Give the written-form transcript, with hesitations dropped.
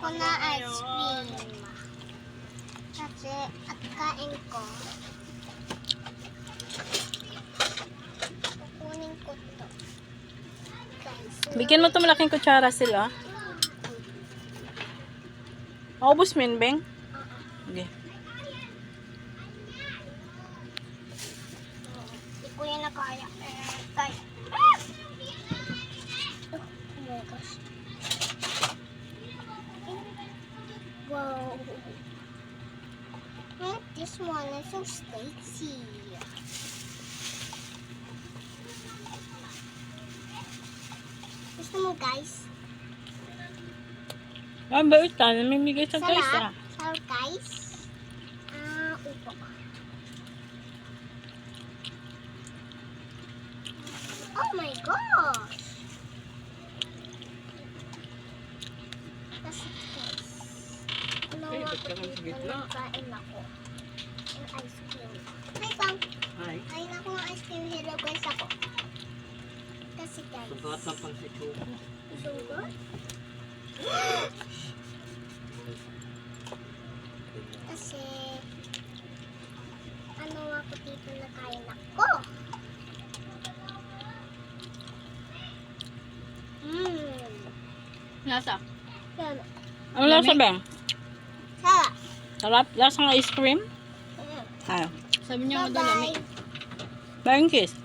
ako na ice cream. Kasi at kain ko. Kukunin ko to. Guys. Bigyan mo ito malaking kutsara sila. Maubos mo yun, Beng? Okay. Hindi ko yan na kaya. Kaya. Oh my gosh. Wow. This one is so spicy. Gusto mo guys? Ah, bait ka. Namimigay sa guys, ah. Sarap guys. Upo. Oh my gosh. Kasi guys. Ay, ba't ka nang sige lang? Kain ako. Yung ice cream. Hi, Pang. Ay. Kain ako ng ice cream. Hello guys ako. Kasi guys. Sugat na pang si Choco. Sugar? Kasi ano ako dito na kain ako. Lasa? Yan. Ano lasa, Beng? Sarap. Sarap? Lasang ice cream? Ay. Sabi niya ako dala. Beng kiss.